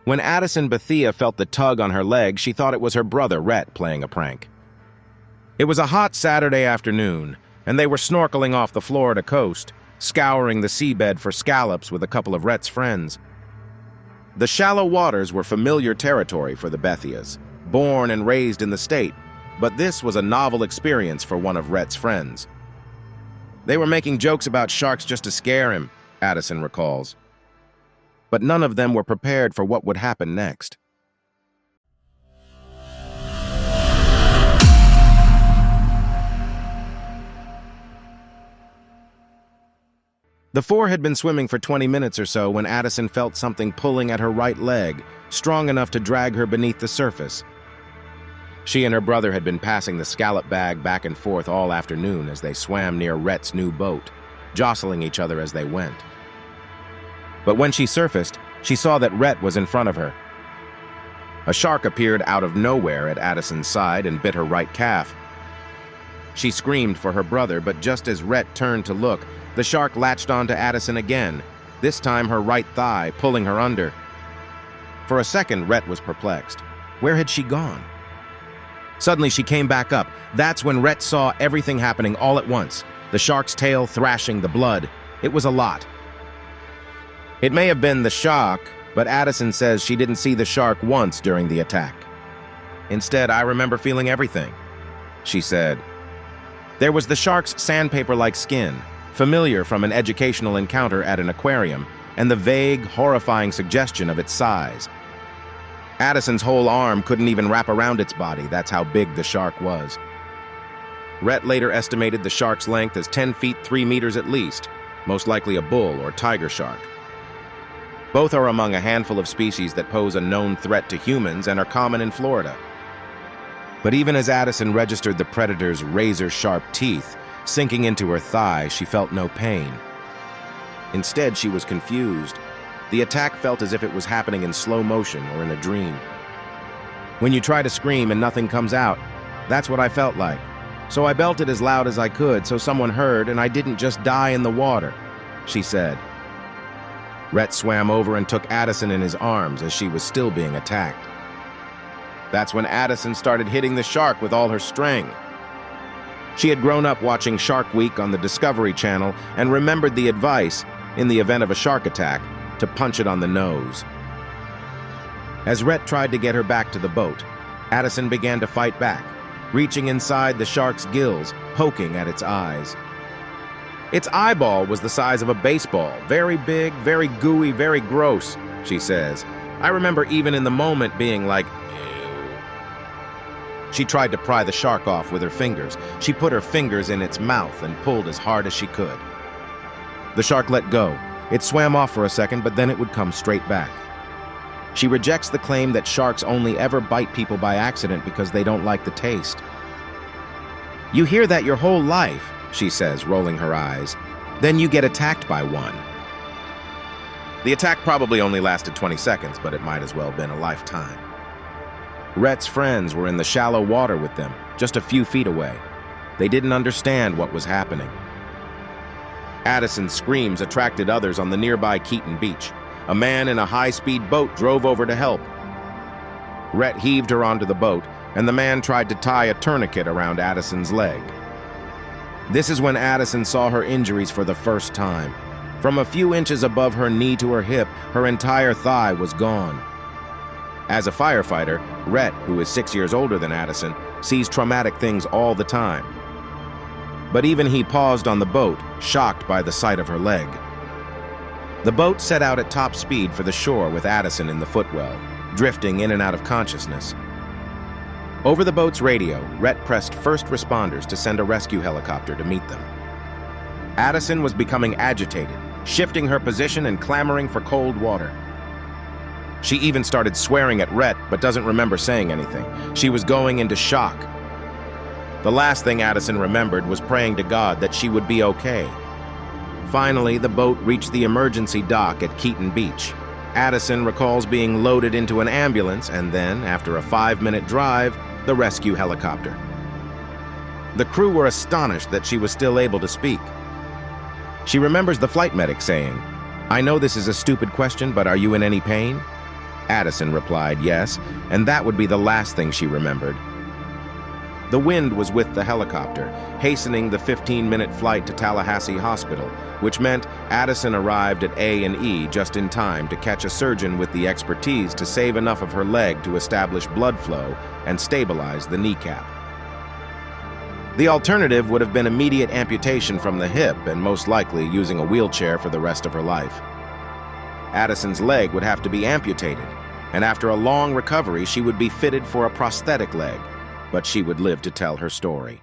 When Addison Bethea felt the tug on her leg, she thought it was her brother, Rhett, playing a prank. It was a hot Saturday afternoon, and they were snorkeling off the Florida coast, scouring the seabed for scallops with a couple of Rhett's friends. The shallow waters were familiar territory for the Betheas, born and raised in the state, but this was a novel experience for one of Rhett's friends. They were making jokes about sharks just to scare him, Addison recalls. But none of them were prepared for what would happen next. The four had been swimming for 20 minutes or so when Addison felt something pulling at her right leg, strong enough to drag her beneath the surface. She and her brother had been passing the scallop bag back and forth all afternoon as they swam near Rhett's new boat, jostling each other as they went. But when she surfaced, she saw that Rhett was in front of her. A shark appeared out of nowhere at Addison's side and bit her right calf. She screamed for her brother, but just as Rhett turned to look, the shark latched onto Addison again, this time her right thigh, pulling her under. For a second, Rhett was perplexed. Where had she gone? Suddenly, she came back up. That's when Rhett saw everything happening all at once. The shark's tail thrashing, the blood. It was a lot. It may have been the shock, but Addison says she didn't see the shark once during the attack. Instead, I remember feeling everything, she said. There was the shark's sandpaper-like skin, familiar from an educational encounter at an aquarium, and the vague, horrifying suggestion of its size. Addison's whole arm couldn't even wrap around its body, that's how big the shark was. Rhett later estimated the shark's length as 10 feet 3 meters at least, most likely a bull or tiger shark. Both are among a handful of species that pose a known threat to humans and are common in Florida. But even as Addison registered the predator's razor-sharp teeth sinking into her thigh, she felt no pain. Instead, she was confused. The attack felt as if it was happening in slow motion or in a dream. When you try to scream and nothing comes out, that's what I felt like. So I belted as loud as I could so someone heard and I didn't just die in the water, she said. Rhett swam over and took Addison in his arms as she was still being attacked. That's when Addison started hitting the shark with all her strength. She had grown up watching Shark Week on the Discovery Channel and remembered the advice, in the event of a shark attack, to punch it on the nose. As Rhett tried to get her back to the boat, Addison began to fight back, reaching inside the shark's gills, poking at its eyes. Its eyeball was the size of a baseball, very big, very gooey, very gross, she says. I remember even in the moment being like, ew. She tried to pry the shark off with her fingers. She put her fingers in its mouth and pulled as hard as she could. The shark let go. It swam off for a second, but then it would come straight back. She rejects the claim that sharks only ever bite people by accident because they don't like the taste. You hear that your whole life, she says, rolling her eyes. Then you get attacked by one. The attack probably only lasted 20 seconds, but it might as well have been a lifetime. Rhett's friends were in the shallow water with them, just a few feet away. They didn't understand what was happening. Addison's screams attracted others on the nearby Keaton Beach. A man in a high-speed boat drove over to help. Rhett heaved her onto the boat, and the man tried to tie a tourniquet around Addison's leg. This is when Addison saw her injuries for the first time. From a few inches above her knee to her hip, her entire thigh was gone. As a firefighter, Rhett, who is 6 years older than Addison, sees traumatic things all the time. But even he paused on the boat, shocked by the sight of her leg. The boat set out at top speed for the shore with Addison in the footwell, drifting in and out of consciousness. Over the boat's radio, Rhett pressed first responders to send a rescue helicopter to meet them. Addison was becoming agitated, shifting her position and clamoring for cold water. She even started swearing at Rhett, but doesn't remember saying anything. She was going into shock. The last thing Addison remembered was praying to God that she would be okay. Finally, the boat reached the emergency dock at Keaton Beach. Addison recalls being loaded into an ambulance and then, after a 5-minute drive, the rescue helicopter. The crew were astonished that she was still able to speak. She remembers the flight medic saying, "I know this is a stupid question, but are you in any pain?" Addison replied yes, and that would be the last thing she remembered. The wind was with the helicopter, hastening the 15-minute flight to Tallahassee Hospital, which meant Addison arrived at A&E just in time to catch a surgeon with the expertise to save enough of her leg to establish blood flow and stabilize the kneecap. The alternative would have been immediate amputation from the hip and most likely using a wheelchair for the rest of her life. Addison's leg would have to be amputated, and after a long recovery, she would be fitted for a prosthetic leg, but she would live to tell her story.